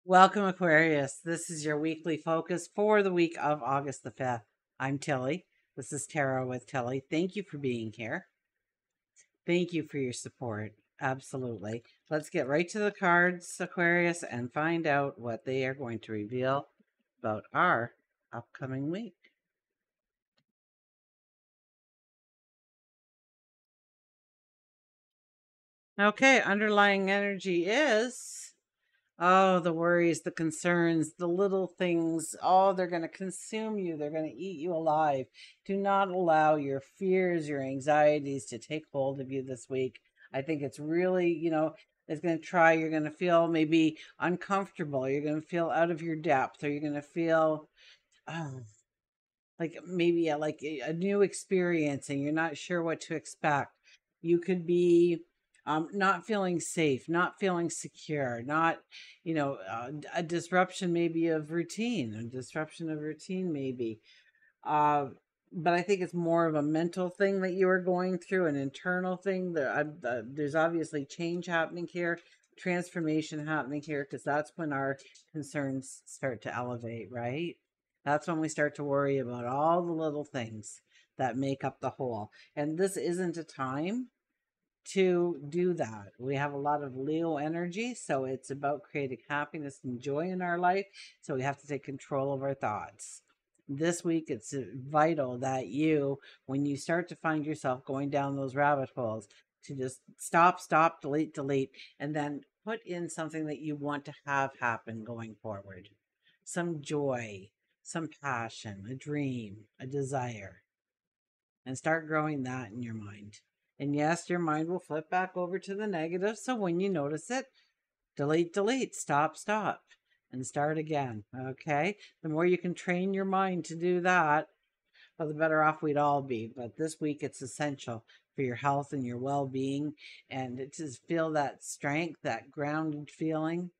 Welcome, Aquarius. This is your weekly focus for the week of August the 5th. I'm Tilly. This is Tarot with Tilly. Thank you for being here. Thank you for your support. Absolutely. Let's get right to the cards, Aquarius, and find out what they are going to reveal about our upcoming week. Okay, underlying energy is the worries, the concerns, the little things. Oh, they're going to consume you. They're going to eat you alive. Do not allow your fears, your anxieties to take hold of you this week. I think it's really, it's going to try. You're going to feel maybe uncomfortable. You're going to feel out of your depth, or you're going to feel oh, like maybe a new experience and you're not sure what to expect. You could be not feeling safe, not feeling secure, not, a disruption maybe of routine, a disruption of routine maybe. Uh, but I think it's more of a mental thing that you are going through, an internal thing. There's obviously change happening here, transformation happening here, because that's when our concerns start to elevate, right? That's when we start to worry about all the little things that make up the whole. And this isn't a time to do that. We have a lot of Leo energy, so it's about creating happiness and joy in our life. So we have to take control of our thoughts. This week, it's vital that when you start to find yourself going down those rabbit holes, to just stop, delete, and then put in something that you want to have happen going forward. Some joy, some passion, a dream, a desire, and start growing that in your mind. And yes, your mind will flip back over to the negative. So when you notice it, delete, stop, and start again. Okay. The more you can train your mind to do that, well, the better off we'd all be. But this week, it's essential for your health and your well being. And to just feel that strength, that grounded feeling.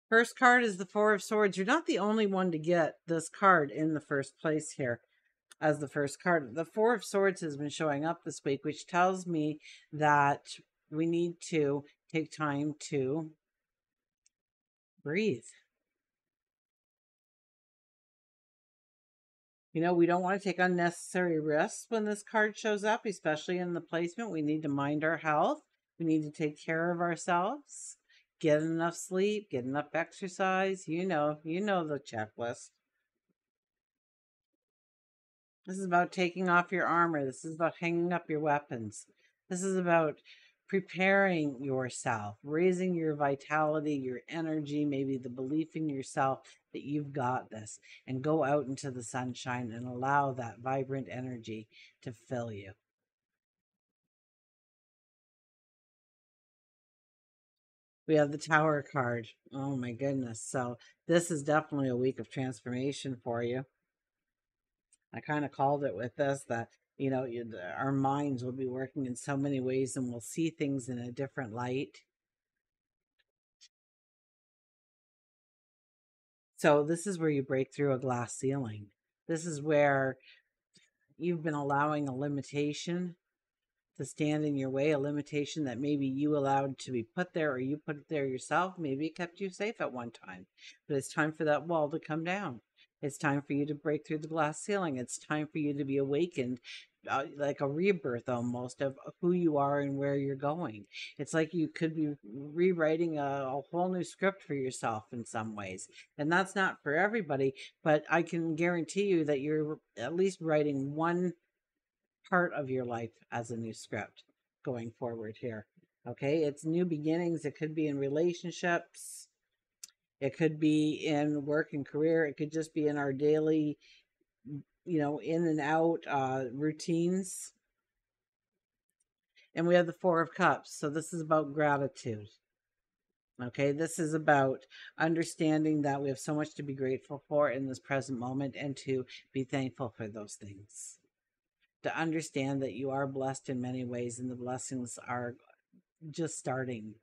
First card is the Four of Swords. You're not the only one to get this card in the first place here as the first card. The Four of Swords has been showing up this week, which tells me that we need to take time to breathe. We don't want to take unnecessary risks when this card shows up, especially in the placement. We need to mind our health. We need to take care of ourselves, get enough sleep, get enough exercise. The checklist. This is about taking off your armor. This is about hanging up your weapons. This is about preparing yourself, raising your vitality, your energy, maybe the belief in yourself that you've got this, and go out into the sunshine and allow that vibrant energy to fill you. We have the Tower card. Oh my goodness. So this is definitely a week of transformation for you. I kind of called it with this that, our minds will be working in so many ways and we'll see things in a different light. So this is where you break through a glass ceiling. This is where you've been allowing a limitation to stand in your way, a limitation that maybe you allowed to be put there or you put it there yourself. Maybe it kept you safe at one time, but it's time for that wall to come down. It's time for you to break through the glass ceiling. It's time for you to be awakened, like a rebirth almost of who you are and where you're going. It's like you could be rewriting a whole new script for yourself in some ways. And that's not for everybody, but I can guarantee you that you're at least writing one part of your life as a new script going forward here. Okay, it's new beginnings. It could be in relationships, it could be in work and career, it could just be in our daily, in and out routines. And we have the Four of Cups. So this is about gratitude. Okay, this is about understanding that we have so much to be grateful for in this present moment and to be thankful for those things. To understand that you are blessed in many ways and the blessings are just starting.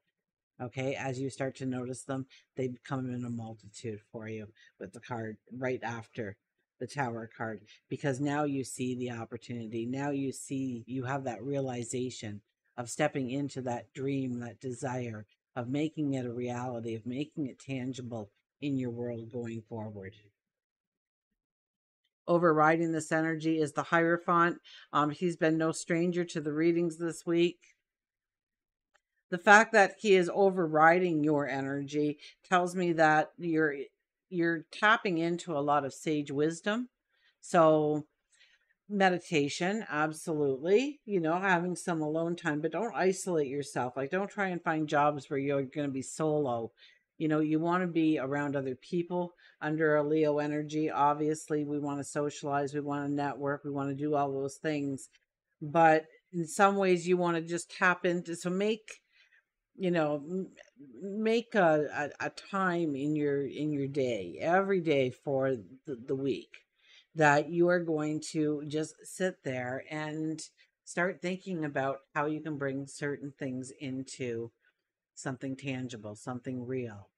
Okay, as you start to notice them, they come in a multitude for you with the card right after the Tower card, because now you see the opportunity. Now you have that realization of stepping into that dream, that desire, of making it a reality, of making it tangible in your world going forward. Overriding this energy is the Hierophant. He's been no stranger to the readings this week. The fact that he is overriding your energy tells me that you're tapping into a lot of sage wisdom. So meditation, absolutely, having some alone time, but don't isolate yourself. Like, don't try and find jobs where you're going to be solo. You want to be around other people. Under a Leo energy, obviously we want to socialize, we want to network, we want to do all those things, but in some ways you want to just tap into, so you know make a time in your day, every day for the week, that you are going to just sit there and start thinking about how you can bring certain things into something tangible, something real.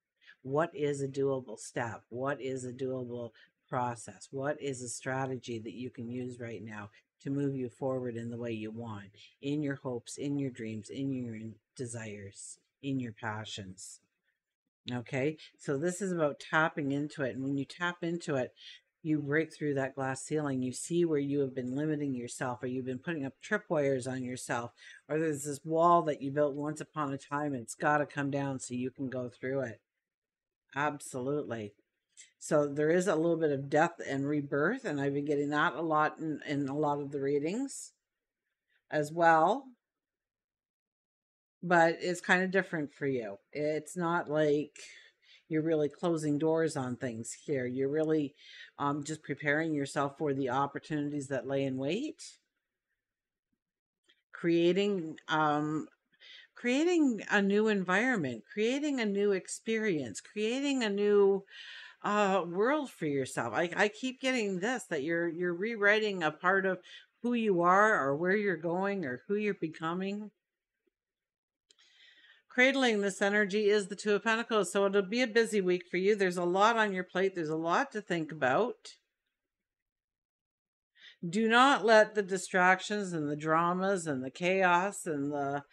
What is a doable step? What is a doable process? What is a strategy that you can use right now to move you forward in the way you want, in your hopes, in your dreams, in your desires, in your passions? Okay, so this is about tapping into it. And when you tap into it, you break through that glass ceiling. You see where you have been limiting yourself, or you've been putting up tripwires on yourself, or there's this wall that you built once upon a time and it's got to come down so you can go through it. Absolutely. So there is a little bit of death and rebirth, and I've been getting that a lot in a lot of the readings as well. But it's kind of different for you. It's not like you're really closing doors on things here. You're really just preparing yourself for the opportunities that lay in wait. Creating a new environment, creating a new experience, creating a new world for yourself. I keep getting this, that you're rewriting a part of who you are, or where you're going, or who you're becoming. Cradling this energy is the Two of Pentacles. So it'll be a busy week for you. There's a lot on your plate. There's a lot to think about. Do not let the distractions and the dramas and the chaos and the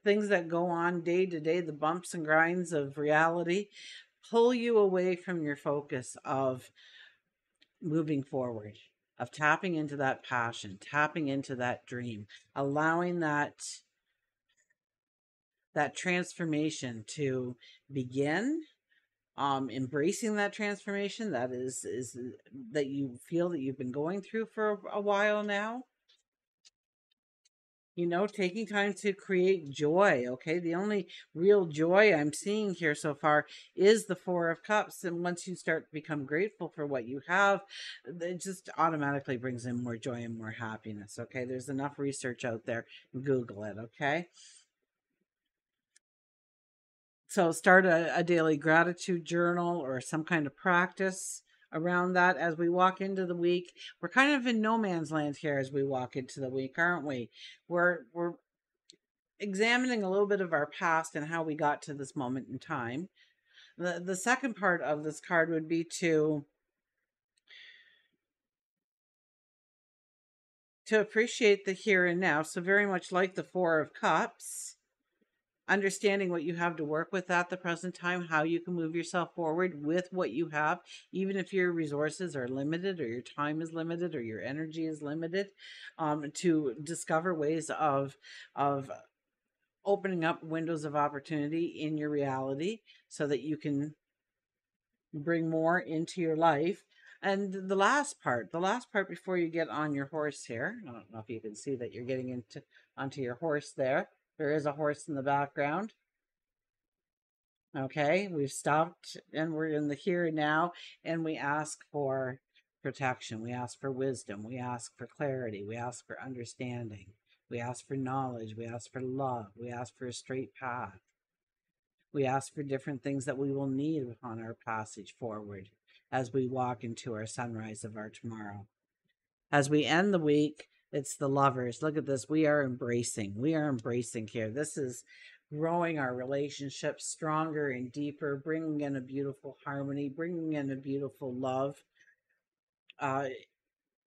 things that go on day to day, the bumps and grinds of reality, pull you away from your focus of moving forward, of tapping into that passion, tapping into that dream, allowing that transformation to begin, embracing that transformation that is that you feel that you've been going through for a while now. Taking time to create joy. Okay, the only real joy I'm seeing here so far is the Four of Cups, and once you start to become grateful for what you have, it just automatically brings in more joy and more happiness. Okay, there's enough research out there. Google it. Okay, so start a daily gratitude journal or some kind of practice around that as we walk into the week. We're kind of in no man's land here as we walk into the week, aren't we? We're examining a little bit of our past and how we got to this moment in time. The second part of this card would be to appreciate the here and now. So very much like the Four of Cups, understanding what you have to work with at the present time, how you can move yourself forward with what you have, even if your resources are limited, or your time is limited, or your energy is limited, to discover ways of opening up windows of opportunity in your reality so that you can bring more into your life. And the last part before you get on your horse here, I don't know if you can see that you're getting onto your horse there. There is a horse in the background. Okay, we've stopped and we're in the here and now, and we ask for protection. We ask for wisdom. We ask for clarity. We ask for understanding. We ask for knowledge. We ask for love. We ask for a straight path. We ask for different things that we will need upon our passage forward as we walk into our sunrise of our tomorrow. As we end the week, it's the Lovers. Look at this. We are embracing. We are embracing here. This is growing our relationship stronger and deeper, bringing in a beautiful harmony, bringing in a beautiful love.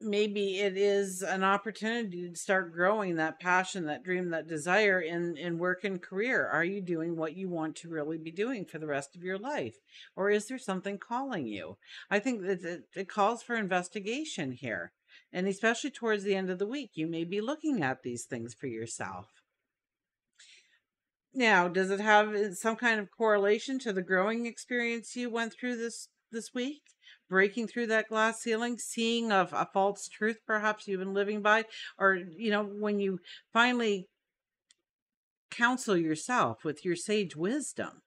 maybe it is an opportunity to start growing that passion, that dream, that desire in work and career. Are you doing what you want to really be doing for the rest of your life, or is there something calling you? I think that it calls for investigation here, and especially towards the end of the week, you may be looking at these things for yourself. Now, does it have some kind of correlation to the growing experience you went through this week? Breaking through that glass ceiling, seeing of a false truth perhaps you've been living by, or when you finally counsel yourself with your sage wisdom.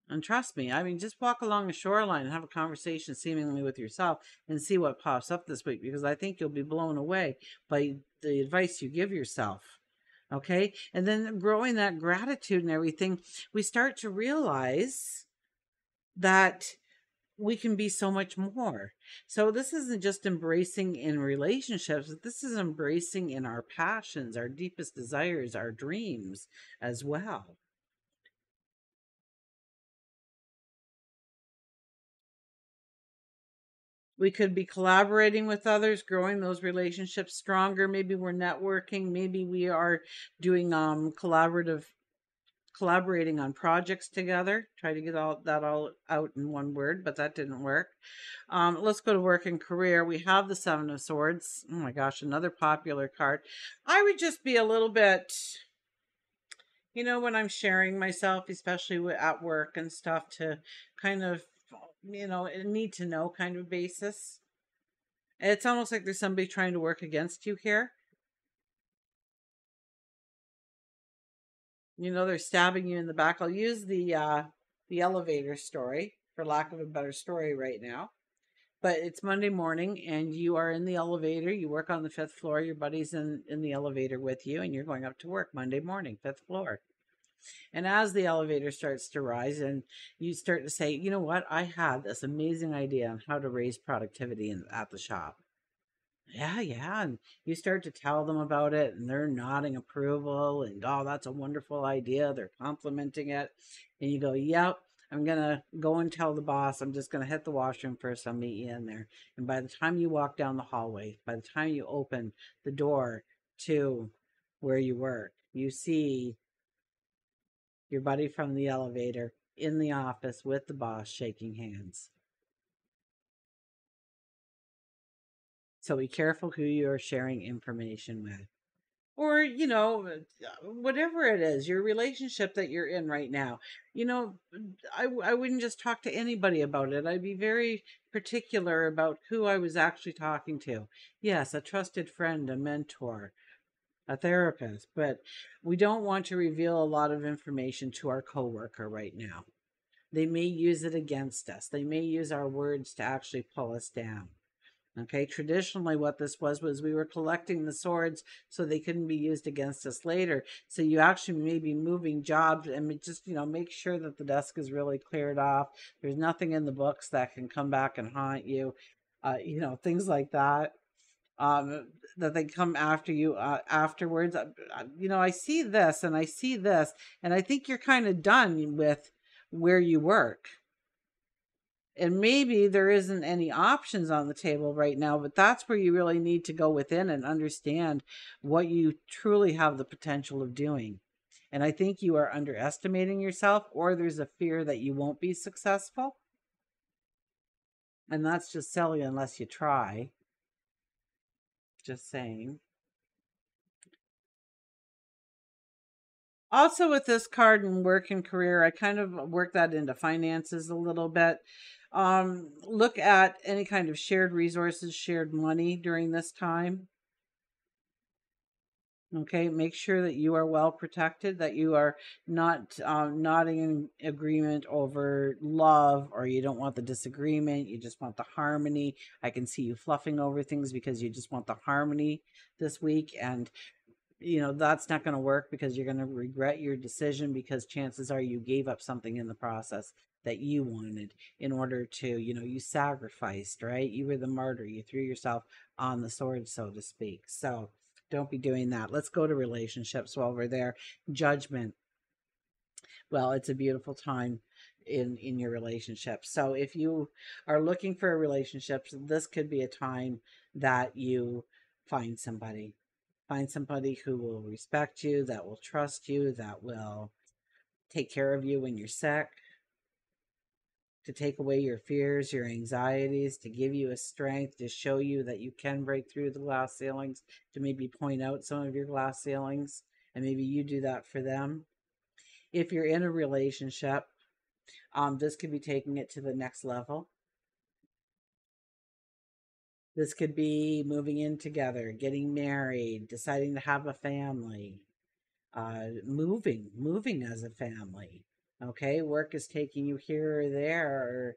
And trust me, I mean, just walk along a shoreline and have a conversation seemingly with yourself and see what pops up this week, because I think you'll be blown away by the advice you give yourself. Okay. And then growing that gratitude and everything, we start to realize that we can be so much more. So this isn't just embracing in relationships, this is embracing in our passions, our deepest desires, our dreams as well. We could be collaborating with others, growing those relationships stronger. Maybe we're networking. Maybe we are doing collaborating on projects together. Try to get all that all out in one word, but that didn't work. Let's go to work and career. We have the Seven of Swords. Oh my gosh, another popular card. I would just be a little bit, when I'm sharing myself, especially at work and stuff, to kind of, a need to know kind of basis. It's almost like there's somebody trying to work against you here. They're stabbing you in the back. I'll use the elevator story, for lack of a better story right now. But it's Monday morning and you are in the elevator. You work on the 5th floor. Your buddy's in the elevator with you, and you're going up to work Monday morning, 5th floor. And as the elevator starts to rise and you start to say, you know what, I had this amazing idea on how to raise productivity at the shop. Yeah, yeah. And you start to tell them about it, and they're nodding approval, and oh, that's a wonderful idea. They're complimenting it. And you go, yep, I'm going to go and tell the boss. I'm just going to hit the washroom first. I'll meet you in there. And by the time you walk down the hallway, by the time you open the door to where you work, you see your buddy from the elevator in the office with the boss shaking hands. So be careful who you are sharing information with. Or, whatever it is, your relationship that you're in right now, I wouldn't just talk to anybody about it. I'd be very particular about who I was actually talking to. Yes, a trusted friend, a mentor, a therapist, but we don't want to reveal a lot of information to our coworker right now. They may use it against us. They may use our words to actually pull us down. Okay, traditionally what this was we were collecting the swords so they couldn't be used against us later. So you actually may be moving jobs, and just, make sure that the desk is really cleared off. There's nothing in the books that can come back and haunt you. Things like that. That they come after you afterwards. I see this and I see this, and I think you're kind of done with where you work. And maybe there isn't any options on the table right now, but that's where you really need to go within and understand what you truly have the potential of doing. And I think you are underestimating yourself, or there's a fear that you won't be successful. And that's just silly unless you try. Just saying. Also, with this card in work and career, I kind of work that into finances a little bit. Look at any kind of shared resources, shared money during this time. Okay, make sure that you are well protected, that you are not in agreement over love, or you don't want the disagreement, you just want the harmony. I can see you fluffing over things because you just want the harmony this week, and that's not going to work, because you're going to regret your decision, because chances are you gave up something in the process that you wanted in order to, you sacrificed, right? You were the martyr. You threw yourself on the sword, so to speak. So don't be doing that. Let's go to relationships while we're there. Judgment. well, it's a beautiful time in your relationship. So if you are looking for a relationship, this could be a time that you find somebody. Find somebody who will respect you, that will trust you, that will take care of you when you're sick, to take away your fears, your anxieties, to give you a strength, to show you that you can break through the glass ceilings, to maybe point out some of your glass ceilings, and maybe you do that for them. If you're in a relationship, this could be taking it to the next level. This could be moving in together, getting married, deciding to have a family, moving as a family. Okay, work is taking you here or there,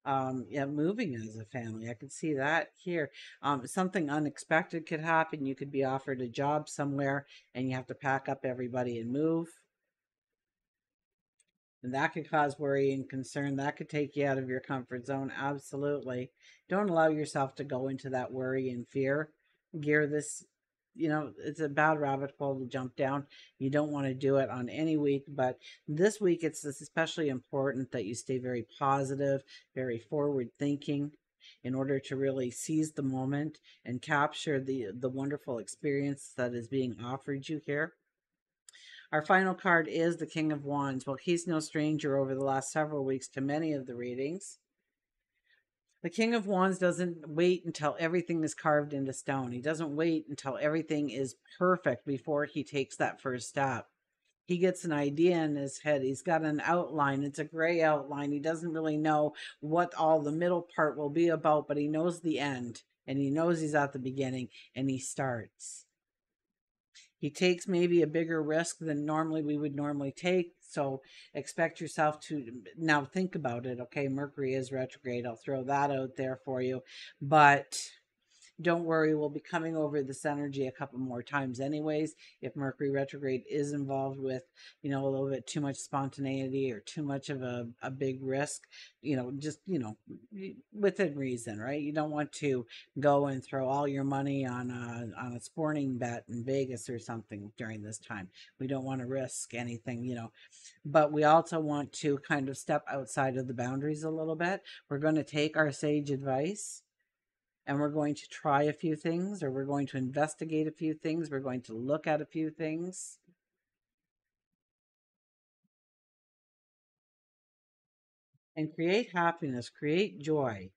or yeah, moving as a family. I could see that here. Something unexpected could happen. You could be offered a job somewhere, and you have to pack up everybody and move. And that could cause worry and concern. That could take you out of your comfort zone. Absolutely. Don't allow yourself to go into that worry and fear. Gear this, it's a bad rabbit hole to jump down. You don't want to do it on any week, but this week it's especially important that you stay very positive, very forward thinking in order to really seize the moment and capture the wonderful experience that is being offered you here. Our final card is the King of Wands. Well, he's no stranger over the last several weeks to many of the readings. The King of Wands doesn't wait until everything is carved into stone. He doesn't wait until everything is perfect before he takes that first step. He gets an idea in his head. He's got an outline. It's a gray outline. He doesn't really know what all the middle part will be about, but he knows the end, and he knows he's at the beginning, and he starts. He takes maybe a bigger risk than normally we would normally take. So expect yourself to now think about it. Okay, Mercury is retrograde. I'll throw that out there for you. But don't worry, we'll be coming over this energy a couple more times anyways. If Mercury retrograde is involved with, a little bit too much spontaneity or too much of a big risk, just, within reason, right? You don't want to go and throw all your money on a sporting bet in Vegas or something during this time. We don't want to risk anything, but we also want to kind of step outside of the boundaries a little bit. We're going to take our sage advice, and we're going to try a few things, or we're going to investigate a few things. We're going to look at a few things and create happiness, create joy.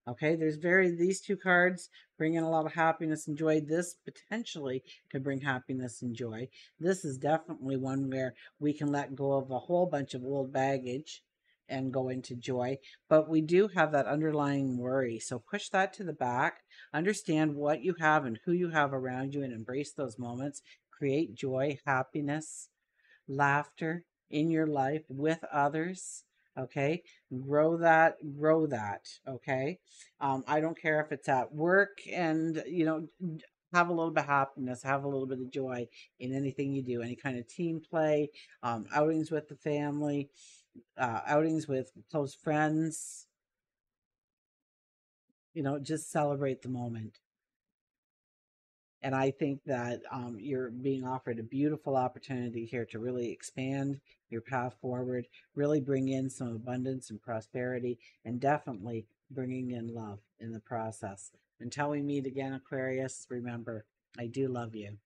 Okay, these two cards bring in a lot of happiness and joy. This potentially could bring happiness and joy. This is definitely one where we can let go of a whole bunch of old baggage and go into joy. But we do have that underlying worry. So push that to the back. Understand what you have and who you have around you and embrace those moments. Create joy, happiness, laughter in your life with others. Okay, grow that. Okay, I don't care if it's at work, and have a little bit of happiness, have a little bit of joy in anything you do, any kind of team play, outings with the family, outings with close friends. Just celebrate the moment. And I think that you're being offered a beautiful opportunity here to really expand your path forward, really bring in some abundance and prosperity, and definitely bringing in love in the process. Until we meet again, Aquarius, remember, I do love you.